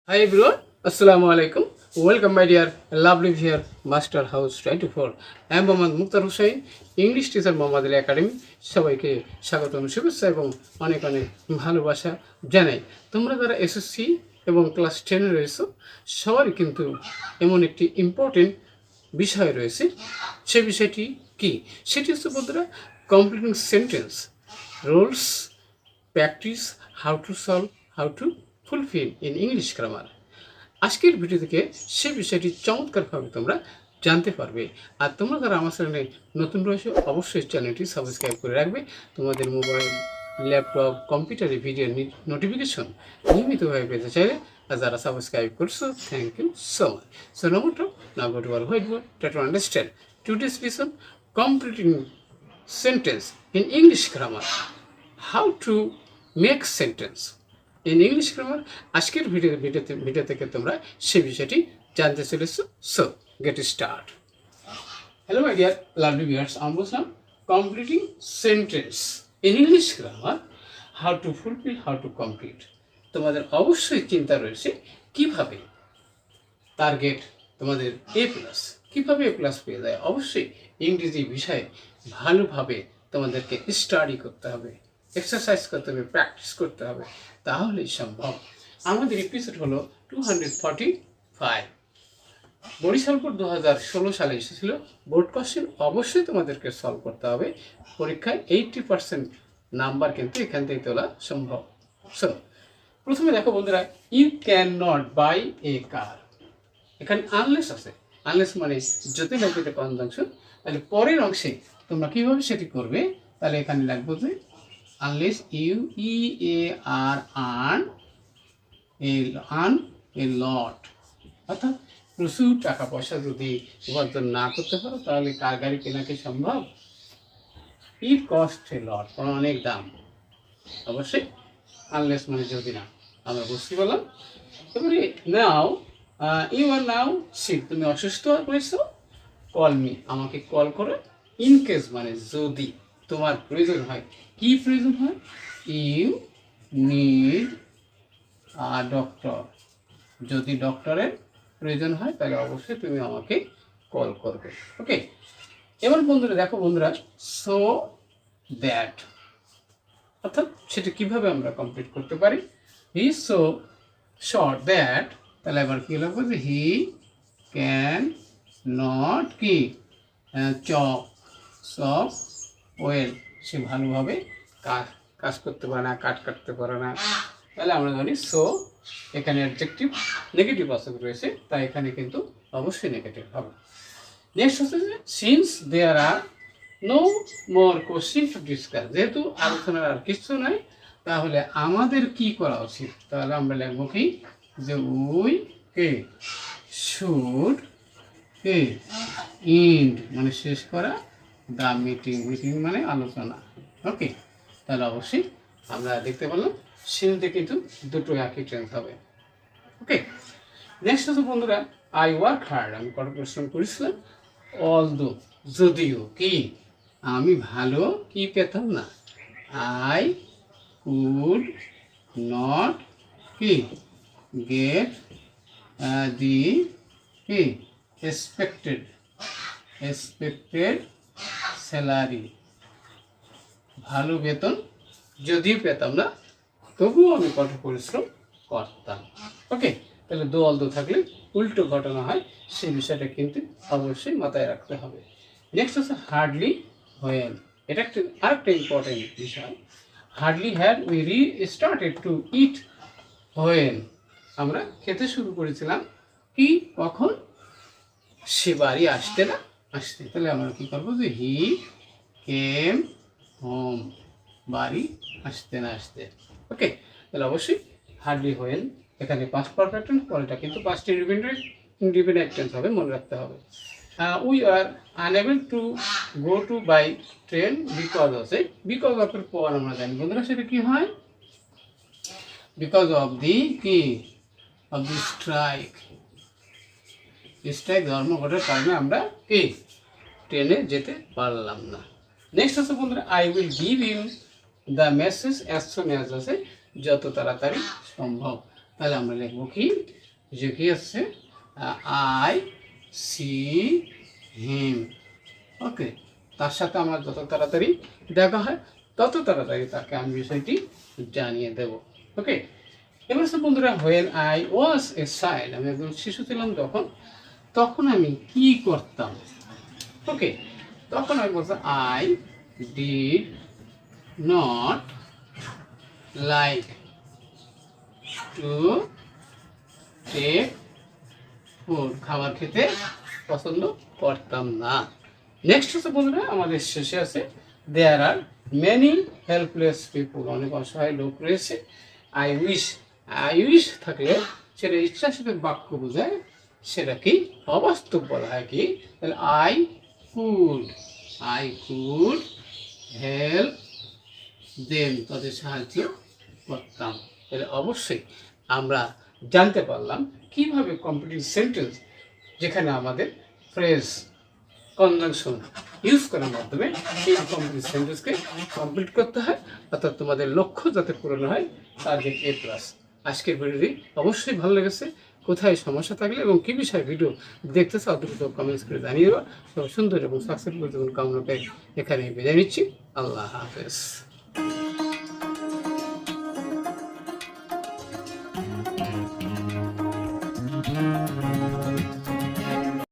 Hi everyone, Assalamu alaikum. Welcome my dear lovely here Master House 24. I am Mohammad Mukhtar Hussain, English teacher Mohammad academy. সবাইকে স্বাগতম, শুভেচ্ছা এবং অনেক অনেক ভালোবাসা জানাই। তোমরা যারা এসএসসি এবং ক্লাস 10 রয়েছে সবারই কিন্তু এমন একটি ইম্পর্টেন্ট বিষয় রয়েছে। সেই বিষয়টি কি? সেটি হচ্ছে বন্ধুরা completing sentence, rules, practice, how to solve, how to fulfil in English grammar. আজকের ভিডিও থেকে সে বিষয়টি চমৎকারভাবে তোমরা জানতে পারবে। আর তোমরা যারা আমার চ্যানেলে নতুন রয়েছে অবশ্যই চ্যানেলটি সাবস্ক্রাইব করে রাখবে। তোমাদের মোবাইল, ল্যাপটপ, কম্পিউটারে ভিডিও নোটিফিকেশন নিয়মিতভাবে পেতে চাইলে আর যারা সাবস্ক্রাইব করছো thank you so much. So নম্বরটা না go to our white board try to understand today's lesson completing sentence in English grammar, how to make sentence in English grammar. আজকের ভিডিও থেকে তোমরা সেই বিষয়টি জানতে চলেছো। So get start. Hello my dear lovely viewers, আমি বলছিলাম completing sentence in English grammar, how two fulfil, how to complete. তোমাদের অবশ্যই চিন্তা রয়েছে কিভাবে টার্গেট তোমাদের এ প্লাস, কীভাবে এ প্লাস পেয়ে যায়। অবশ্যই ইংরেজি বিষয়ে ভালোভাবে তোমাদেরকে স্টাডি করতে হবে, এক্সারসাইজ করতে হবে, প্র্যাকটিস করতে হবে, তাহলেই সম্ভব। আমাদের এপিসোড হলো 245। বরিশাল বোর্ড 2016 সালে এসেছিল। বোর্ড কোশ্চেন অবশ্যই তোমাদেরকে সলভ করতে হবে। পরীক্ষায় 80% নাম্বার কিন্তু এখান থেকে তোলা সম্ভব। সো প্রথমে দেখো বন্ধুরা, ইউ ক্যান নট বাই এ কার। এখানে আনলেস আছে, আনলেস মানে যদি না পেতে কনজাংশন। তাহলে পরের অংশে তোমরা কীভাবে সেটি করবে, তাহলে এখানে লাগবো যে আনলেস ইউ ই এ আর আন এ লট, অর্থাৎ প্রচুর টাকা পয়সা যদি উপার্জন না করতে পারো তাহলে কার গাড়ি কেনা কি সম্ভব? ইট কস্ট এ লট, অনেক দাম। অবশ্যই আনলেস মানে যদি না, আমরা বুঝতে পারলাম। এবারে now you R now sick, তুমি অসুস্থ হয়েছো, কল মি, আমাকে কল করো। ইন কেস মানে যদি তোমার প্রয়োজন হয়। কি প্রয়োজন হয়? ইউ নিড আ ডক্টর, যদি ডক্টরের প্রয়োজন হয় তাহলে অবশ্যই তুমি আমাকে কল করবে। ওকে, এবার বন্ধুরা দেখো বন্ধুরা, সো দ্যাট, অর্থাৎ সেটা কিভাবে আমরা কমপ্লিট করতে পারি। হি সো শর্ট দ্যাট, তাহলে এবার কী লাগবে যে হি ক্যান নট কি চপ ওয়েল, সে ভালোভাবে কাজ করতে পারে না, কাটতে পারে না। তাহলে আমরা জানি সো এখানে অ্যাডজেক্টিভ নেগেটিভ অংশ রয়েছে, তাই এখানে কিন্তু অবশ্যই নেগেটিভ হবে। নেক্সট হচ্ছে যে since there are no more question to discuss, যেহেতু আলোচনার আর কিছু নাই তাহলে আমাদের কি করা উচিত, তাহলে আমরা লিখবো কি যে উই কে শুড কে ইন্ড মানে শেষ করা, দ্য মিটিং, মিটিং মানে আলোচনা। ওকে, তাহলে অবশ্যই আমরা দেখতে পেলাম সিনতে কিন্তু দুটো একই টেন্স হবে। ওকে, নেক্সট হচ্ছে বন্ধুরা আই ওয়ার্ক হার্ড, আমি কঠোর পরিশ্রম করেছিলাম। অলদো যদিও কি আমি ভালো কি পেতাম না, আই কুড নট কি গেট দি কি এক্সপেক্টেড স্যালারি, ভালো বেতন যদিও পেতাম না তবুও আমি কঠোর পরিশ্রম করতাম। ওকে, তাহলে দো অলদো থাকলে উল্টো ঘটনা হয়, সেই বিষয়টা কিন্তু অবশ্যই মাথায় রাখতে হবে। নেক্সট হচ্ছে হার্ডলি হোয়েন, এটা আরেকটা ইম্পর্টেন্ট বিষয়। Hardly had we started to it when, আমরা খেতে শুরু করেছিলাম কি কখন? সে বাড়ি আসতে, তাহলে আমরা কি করবো যে হি কেম হোম, বাড়ি আসতে না আসতে। ওকে, তাহলে অবশ্যই হার্ডলি হোয়েন এখানে পাস্ট পারফেক্ট টেন্স, পরেটা কিন্তু পাস্ট ইন্ডিপেন্ডেন্ট টেন্স হবে, মনে রাখতে হবে। We are unable to go to buy train because আছে, বিকজ অফ এর পর আমরা জানি বন্ধুরা সেটা কি হয়? বিকজ অফ দি কি অফ দি স্ট্রাইক, ধর্মঘটের কারণে আমরা কি ট্রেনে যেতে পারলাম না। নেক্সট হচ্ছে বন্ধুরা I will give you the message as soon as আছে যত তাড়াতাড়ি সম্ভব। তাহলে আমরা লিখবো কি, যে কি আছে আই সি হিম। ওকে, তার সাথে আমার যত তাড়াতাড়ি দেখা হয় তত তাড়াতাড়ি তাকে আমি বিষয়টি জানিয়ে দেব। ওকে, এবার হচ্ছে বন্ধুরা, when I was a child, আমি একজন শিশু ছিলাম তখন আমি কি করতাম। ওকে, তখন আমি বলতাম I did not like to take food, খাবার খেতে পছন্দ করতাম না। নেক্সট হচ্ছে বন্ধুরা, আমাদের শেষে আছে দেয়ার আর মেনি হেল্পলেস পিপুল, অনেক অসহায় লোক রয়েছে। আই উইশ থাকলে সেটা ইচ্ছার সাথে বাক্য বোঝায়, সেটা কি অবাস্তব বলা হয় কি, তাহলে আই কুড হেল্প দেম, তাদের সাহায্য করতাম। তাহলে অবশ্যই আমরা জানতে পারলাম কিভাবে কমপ্লিট সেন্টেন্স, যেখানে আমাদের ফ্রেজ কনজাংশন ইউজ করার মাধ্যমে এই কমপ্লিট সেন্টেন্সকে কমপ্লিট করতে হয়, অর্থাৎ তোমাদের লক্ষ্য যাতে পূরণ হয় তার যে A+। আজকের ভিডিওটি অবশ্যই ভালো লেগেছে। কোথায় সমস্যা থাকলে এবং কী বিষয়ে ভিডিও দেখতে চাও দ্রুত কমেন্টস করে জানিয়ে দেওয়া। সব সুন্দর এবং সাকসেসফুল জীবন কামনা করে এখানে বিদায় নিচ্ছি। আল্লাহ হাফেজ।